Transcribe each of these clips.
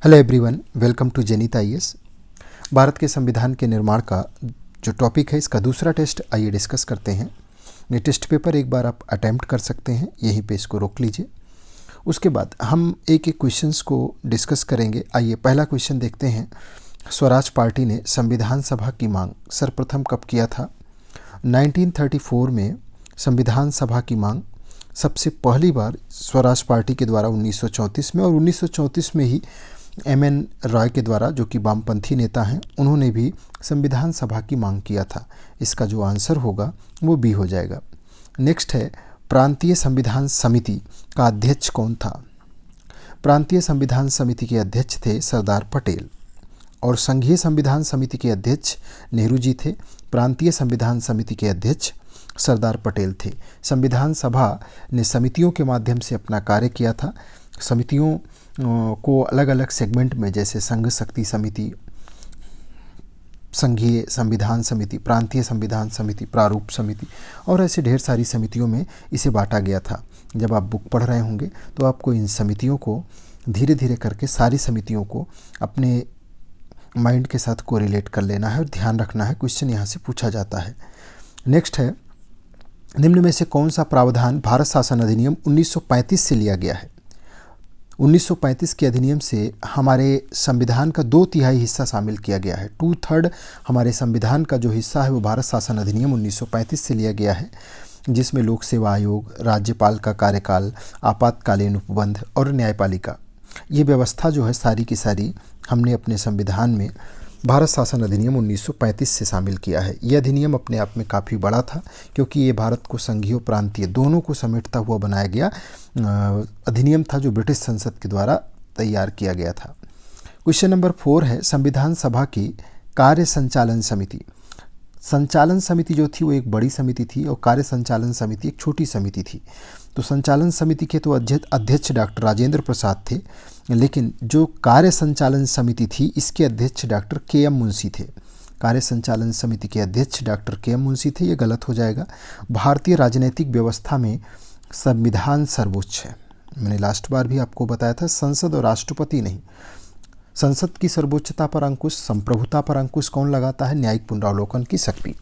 Hello everyone, welcome to Zenith IAS. Bharat के संविधान के निर्माण का जो टॉपिक है, इसका दूसरा टेस्ट आइए डिस्कस करते हैं। ये टेस्ट पेपर एक बार आप अटैम्प्ट कर सकते हैं, यहीं पे इसको रोक लीजिए। उसके बाद हम एक एक क्वेश्चंस को डिस्कस करेंगे। आइए पहला क्वेश्चन देखते हैं। स्वराज पार्टी ने संविधान सभा की मांग सर्वप्रथम कब किया था? 1934 में संविधान सभा की मांग सबसे पहली बार स्वराज पार्टी के द्वारा 1934 में, और 1934 में ही एम.एन. रॉय के द्वारा, जो कि वामपंथी नेता हैं, उन्होंने भी संविधान सभा की मांग किया था। इसका जो आंसर होगा वो बी हो जाएगा। नेक्स्ट है, प्रांतीय संविधान समिति का अध्यक्ष कौन था? प्रांतीय संविधान समिति के अध्यक्ष थे सरदार पटेल, और संघीय संविधान समिति के अध्यक्ष नेहरू जी थे। प्रांतीय संविधान समिति के अध्यक्ष सरदार पटेल थे। संविधान सभा ने समितियों के माध्यम से अपना कार्य किया था। समितियों को अलग अलग सेगमेंट में, जैसे संघ शक्ति समिति, संघीय संविधान समिति, प्रांतीय संविधान समिति, प्रारूप समिति, और ऐसे ढेर सारी समितियों में इसे बांटा गया था। जब आप बुक पढ़ रहे होंगे तो आपको इन समितियों को धीरे धीरे करके, सारी समितियों को अपने माइंड के साथ कोरिलेट कर लेना है और ध्यान रखना है। क्वेश्चन यहाँ से पूछा जाता है। नेक्स्ट है, निम्न में से कौन सा प्रावधान भारत शासन अधिनियम 1935 से लिया गया है? 1935 के अधिनियम से हमारे संविधान का 2/3 हिस्सा शामिल किया गया है। 2/3 हमारे संविधान का जो हिस्सा है वो भारत शासन अधिनियम 1935 से लिया गया है, जिसमें लोक सेवा आयोग, राज्यपाल का कार्यकाल, आपातकालीन उपबंध और न्यायपालिका, ये व्यवस्था जो है सारी की सारी हमने अपने संविधान में भारत शासन अधिनियम 1935 से शामिल किया है। यह अधिनियम अपने आप में काफ़ी बड़ा था, क्योंकि ये भारत को संघीय और प्रांतीय दोनों को समेटता हुआ बनाया गया अधिनियम था, जो ब्रिटिश संसद के द्वारा तैयार किया गया था। क्वेश्चन नंबर 4 है, संविधान सभा की कार्य संचालन समिति। संचालन समिति जो थी वो एक बड़ी समिति थी, और कार्य संचालन समिति एक छोटी समिति थी। तो संचालन समिति के तो अध्यक्ष डॉक्टर राजेंद्र प्रसाद थे, लेकिन जो कार्य संचालन समिति थी इसके अध्यक्ष डॉक्टर के.एम. मुंशी थे। कार्य संचालन समिति के अध्यक्ष डॉक्टर के.एम. मुंशी थे, ये गलत हो जाएगा। भारतीय राजनीतिक व्यवस्था में संविधान सर्वोच्च है। मैंने लास्ट बार भी आपको बताया था, संसद और राष्ट्रपति नहीं। संसद की सर्वोच्चता पर अंकुश, संप्रभुता पर अंकुश कौन लगाता है? न्यायिक पुनरावलोकन की शक्ति।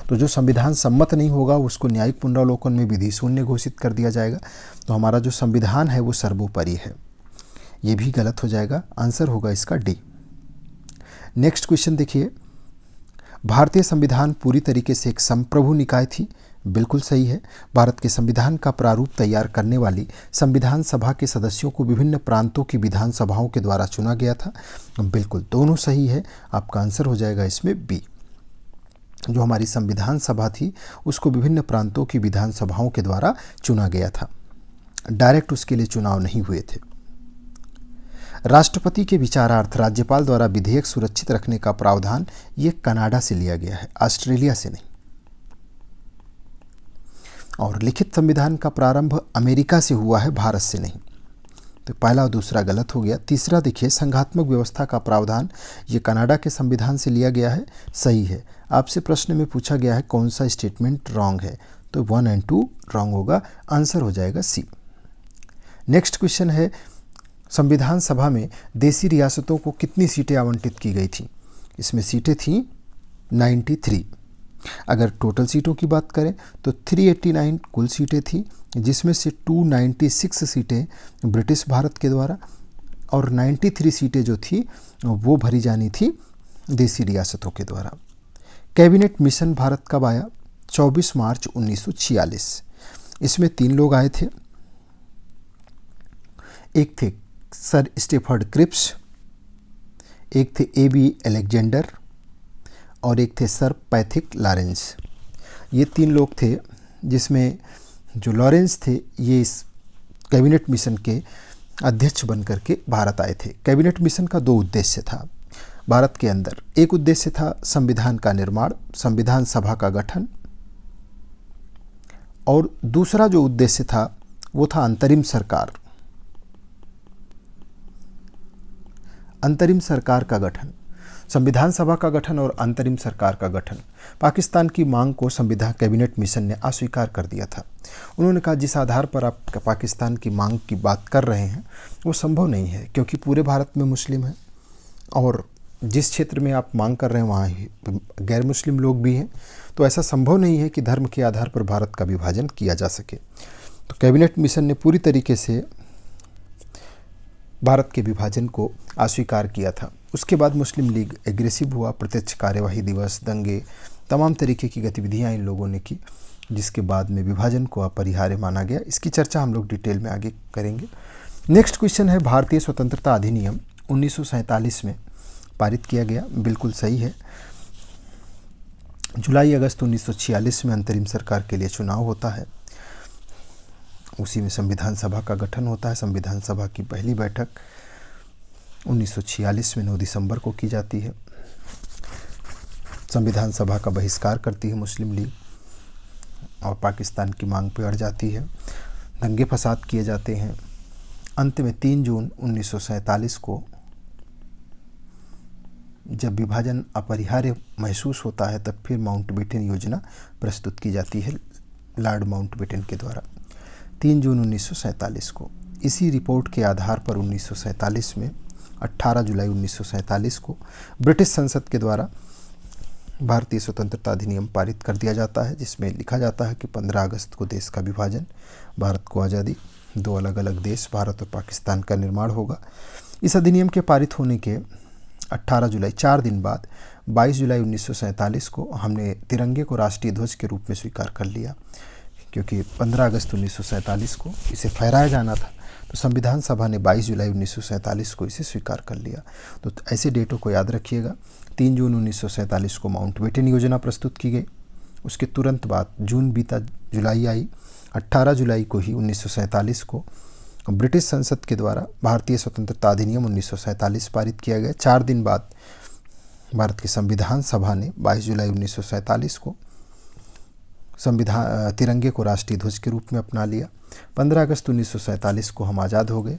तो जो संविधान सम्मत नहीं होगा उसको न्यायिक पुनरावलोकन में विधि शून्य घोषित कर दिया जाएगा। तो हमारा जो संविधान है वो सर्वोपरि है, ये भी गलत हो जाएगा। आंसर होगा इसका डी। नेक्स्ट क्वेश्चन देखिए, भारतीय संविधान पूरी तरीके से एक संप्रभु निकाय थी। बिल्कुल सही है। भारत के संविधान का प्रारूप तैयार करने वाली संविधान सभा के सदस्यों को विभिन्न प्रांतों की विधानसभाओं के द्वारा चुना गया था। बिल्कुल दोनों सही है। आपका आंसर हो जाएगा इसमें बी। जो हमारी संविधान सभा थी उसको विभिन्न प्रांतों की विधानसभाओं के द्वारा चुना गया था, डायरेक्ट उसके लिए चुनाव नहीं हुए थे। राष्ट्रपति के विचारार्थ राज्यपाल द्वारा विधेयक सुरक्षित रखने का प्रावधान ये कनाडा से लिया गया है, ऑस्ट्रेलिया से नहीं। और लिखित संविधान का प्रारंभ अमेरिका से हुआ है, भारत से नहीं। तो पहला और दूसरा गलत हो गया। तीसरा देखिए, संघात्मक व्यवस्था का प्रावधान ये कनाडा के संविधान से लिया गया है, सही है। आपसे प्रश्न में पूछा गया है कौन सा स्टेटमेंट रॉन्ग है, तो 1 और 2 रॉन्ग होगा। आंसर हो जाएगा सी। नेक्स्ट क्वेश्चन है, संविधान सभा में देशी रियासतों को कितनी सीटें आवंटित की गई थी? इसमें सीटें थीं 93। अगर टोटल सीटों की बात करें तो 389 कुल सीटें थीं, जिसमें से 296 सीटें ब्रिटिश भारत के द्वारा, और 93 सीटें जो थी वो भरी जानी थी देशी रियासतों के द्वारा। कैबिनेट मिशन भारत कब आया? 24 मार्च 1946। इसमें 3 लोग आए थे। एक थे सर स्टेफर्ड क्रिप्स, एक थे ए.बी. अलेक्जेंडर, और एक थे सर पैथिक लॉरेंस। ये 3 लोग थे, जिसमें जो लॉरेंस थे ये इस कैबिनेट मिशन के अध्यक्ष बनकर के भारत आए थे। कैबिनेट मिशन का 2 उद्देश्य था भारत के अंदर। एक उद्देश्य था संविधान का निर्माण, संविधान सभा का गठन, और दूसरा जो उद्देश्य था वो था अंतरिम सरकार, अंतरिम सरकार का गठन। संविधान सभा का गठन और अंतरिम सरकार का गठन। पाकिस्तान की मांग को संविधान कैबिनेट मिशन ने अस्वीकार कर दिया था। उन्होंने कहा जिस आधार पर आप पाकिस्तान की मांग की बात कर रहे हैं वो संभव नहीं है, क्योंकि पूरे भारत में मुस्लिम हैं और जिस क्षेत्र में आप मांग कर रहे हैं वहाँ गैर मुस्लिम लोग भी हैं, तो ऐसा संभव नहीं है कि धर्म के आधार पर भारत का विभाजन किया जा सके। तो कैबिनेट मिशन ने पूरी तरीके से भारत के विभाजन को अस्वीकार किया था। उसके बाद मुस्लिम लीग एग्रेसिव हुआ, प्रत्यक्ष कार्यवाही दिवस, दंगे, तमाम तरीके की गतिविधियां इन लोगों ने की, जिसके बाद में विभाजन को अपरिहार्य माना गया। इसकी चर्चा हम लोग डिटेल में आगे करेंगे। नेक्स्ट क्वेश्चन है, भारतीय स्वतंत्रता अधिनियम 1947 में पारित किया गया। बिल्कुल सही है। जुलाई अगस्त 1946 में अंतरिम सरकार के लिए चुनाव होता है। उसी में संविधान सभा का गठन होता है। संविधान सभा की पहली बैठक 1946 में 9 दिसंबर को की जाती है। संविधान सभा का बहिष्कार करती है मुस्लिम लीग और पाकिस्तान की मांग पर अड़ जाती है। दंगे फसाद किए जाते हैं। अंत में 3 जून 1947 को जब विभाजन अपरिहार्य महसूस होता है, तब फिर माउंटबेटन योजना प्रस्तुत की जाती है लॉर्ड माउंटबेटन के द्वारा 3 जून 1947 को। इसी रिपोर्ट के आधार पर 1947 में 18 जुलाई 1947 को ब्रिटिश संसद के द्वारा भारतीय स्वतंत्रता अधिनियम पारित कर दिया जाता है, जिसमें लिखा जाता है कि 15 अगस्त को देश का विभाजन, भारत को आज़ादी, 2 अलग अलग देश भारत और पाकिस्तान का निर्माण होगा। इस अधिनियम के पारित होने के 18 जुलाई 4 दिन बाद 22 जुलाई 1947 को हमने तिरंगे को राष्ट्रीय ध्वज के रूप में स्वीकार कर लिया, क्योंकि 15 अगस्त 1947 को इसे फहराया जाना था। तो संविधान सभा ने 22 जुलाई 1947 को इसे स्वीकार कर लिया। तो ऐसे डेटों को याद रखिएगा। 3 जून 1947 को माउंटबेटन योजना प्रस्तुत की गई। उसके तुरंत बाद जून बीता, जुलाई आई। 18 जुलाई को ही 1947 को ब्रिटिश संसद के द्वारा भारतीय स्वतंत्रता अधिनियम 1947 पारित किया गया। 4 दिन बाद भारत की संविधान सभा ने 22 जुलाई 1947 को तिरंगे को राष्ट्रीय ध्वज के रूप में अपना लिया। 15 अगस्त 1947 को हम आज़ाद हो गए।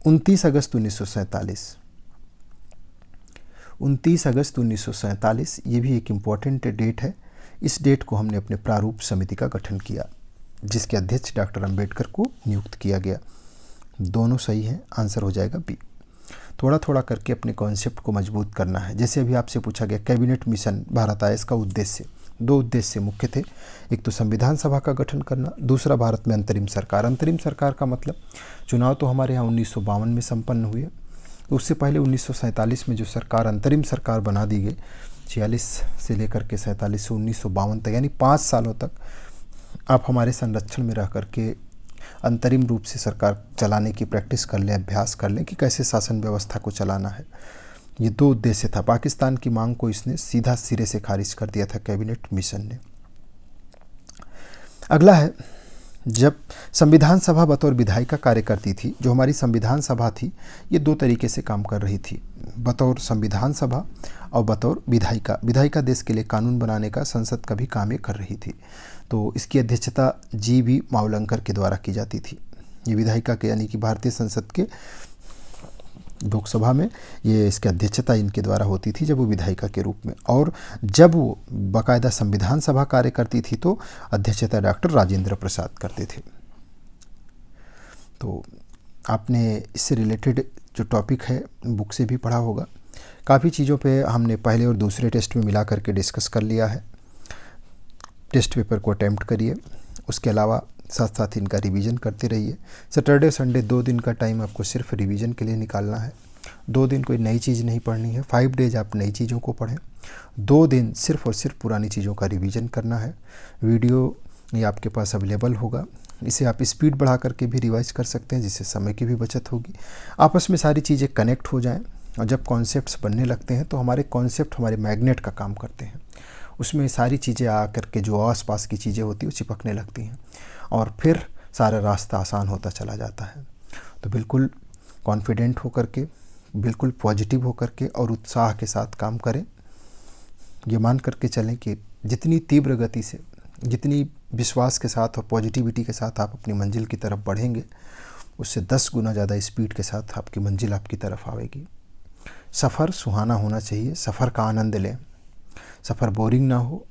29 अगस्त 1947 ये भी एक इम्पॉर्टेंट डेट है। इस डेट को हमने अपने प्रारूप समिति का गठन किया, जिसके अध्यक्ष डॉक्टर अंबेडकर को नियुक्त किया गया। दोनों सही हैं, आंसर हो जाएगा बी। थोड़ा थोड़ा करके अपने कॉन्सेप्ट को मजबूत करना है। जैसे अभी आपसे पूछा गया कैबिनेट मिशन भारत आया, इसका उद्देश्य, 2 उद्देश्य मुख्य थे। एक तो संविधान सभा का गठन करना, दूसरा भारत में अंतरिम सरकार। अंतरिम सरकार का मतलब चुनाव तो हमारे यहाँ 1952 में संपन्न हुए, उससे पहले 1947 में जो सरकार अंतरिम सरकार बना दी गई, 46 से लेकर के 47 से 1952 तक, यानी 5 सालों तक आप हमारे संरक्षण में रह करके अंतरिम रूप से सरकार चलाने की प्रैक्टिस कर लें, अभ्यास कर लें कि कैसे शासन व्यवस्था को चलाना है। ये 2 उद्देश्य था। पाकिस्तान की मांग को इसने सीधा सिरे से खारिज कर दिया था कैबिनेट मिशन ने। अगला है, जब संविधान सभा बतौर विधायिका कार्य करती थी, जो हमारी संविधान सभा थी ये 2 तरीके से काम कर रही थी, बतौर संविधान सभा और बतौर विधायिका। विधायिका देश के लिए कानून बनाने का संसद का भी काम ये कर रही थी। तो इसकी अध्यक्षता जी.बी. मावलंकर के द्वारा की जाती थी। ये विधायिका के यानी कि भारतीय संसद के लोकसभा में ये इसकी अध्यक्षता इनके द्वारा होती थी जब वो विधायिका के रूप में, और जब वो बाकायदा संविधान सभा कार्य करती थी तो अध्यक्षता डॉक्टर राजेंद्र प्रसाद करते थे। तो आपने इससे रिलेटेड जो टॉपिक है बुक से भी पढ़ा होगा। काफ़ी चीज़ों पे हमने पहले और दूसरे टेस्ट में मिला करके डिस्कस कर लिया है। टेस्ट पेपर को अटैम्प्ट करिए, उसके अलावा साथ साथ इनका रिवीजन करते रहिए। सैटरडे संडे 2 दिन का टाइम आपको सिर्फ रिवीजन के लिए निकालना है। 2 दिन कोई नई चीज़ नहीं पढ़नी है। 5 डेज आप नई चीज़ों को पढ़ें, 2 दिन सिर्फ और सिर्फ पुरानी चीज़ों का रिवीजन करना है। वीडियो ये आपके पास अवेलेबल होगा, इसे आप स्पीड बढ़ा करके भी रिवाइज कर सकते हैं, जिससे समय की भी बचत होगी। आपस में सारी चीज़ें कनेक्ट हो जाएँ, और जब कॉन्सेप्ट्स बनने लगते हैं तो हमारे कॉन्सेप्ट हमारे मैग्नेट का काम करते हैं। उसमें सारी चीज़ें आकर के जो आसपास की चीज़ें होती हैं वो चिपकने लगती हैं, और फिर सारा रास्ता आसान होता चला जाता है। तो बिल्कुल कॉन्फिडेंट होकर के, बिल्कुल पॉजिटिव होकर के और उत्साह के साथ काम करें। ये मान करके चलें कि जितनी तीव्र गति से, जितनी विश्वास के साथ और पॉजिटिविटी के साथ आप अपनी मंजिल की तरफ बढ़ेंगे, उससे 10 गुना ज़्यादा स्पीड के साथ आपकी मंजिल आपकी तरफ आएगी। सफ़र सुहाना होना चाहिए, सफ़र का आनंद लें, सफ़र बोरिंग ना हो,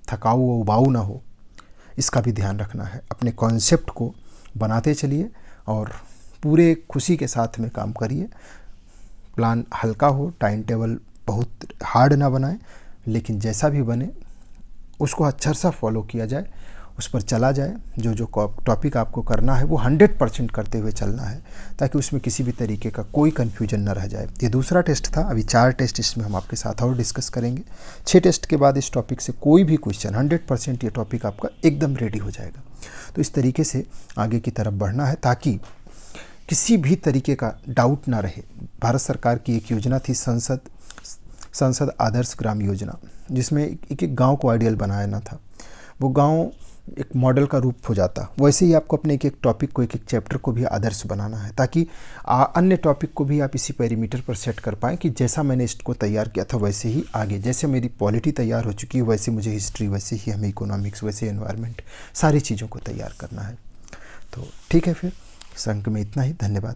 थकाऊ व उबाऊ ना हो, इसका भी ध्यान रखना है। अपने कॉन्सेप्ट को बनाते चलिए और पूरे खुशी के साथ में काम करिए। प्लान हल्का हो, टाइम टेबल बहुत हार्ड ना बनाएं, लेकिन जैसा भी बने उसको अच्छा सा फॉलो किया जाए, उस पर चला जाए। जो जो टॉपिक आपको करना है वो 100% करते हुए चलना है, ताकि उसमें किसी भी तरीके का कोई कन्फ्यूजन ना रह जाए। ये दूसरा टेस्ट था, अभी 4 टेस्ट इसमें हम आपके साथ और डिस्कस करेंगे। 6 टेस्ट के बाद इस टॉपिक से कोई भी क्वेश्चन 100% ये टॉपिक आपका एकदम रेडी हो जाएगा। तो इस तरीके से आगे की तरफ बढ़ना है ताकि किसी भी तरीके का डाउट ना रहे। भारत सरकार की एक योजना थी संसद आदर्श ग्राम योजना, जिसमें एक एक गांव को आइडियल बनाना था। वो गांव एक मॉडल का रूप हो जाता। वैसे ही आपको अपने एक एक टॉपिक को, एक एक चैप्टर को भी आदर्श बनाना है, ताकि अन्य टॉपिक को भी आप इसी पैरामीटर पर सेट कर पाएँ कि जैसा मैंने इसको तैयार किया था वैसे ही आगे, जैसे मेरी पॉलिटी तैयार हो चुकी है वैसे मुझे हिस्ट्री, वैसे ही हमें इकोनॉमिक्स, वैसे एनवायरनमेंट, सारी चीज़ों को तैयार करना है। तो ठीक है, फिर इस अंक में इतना ही। धन्यवाद।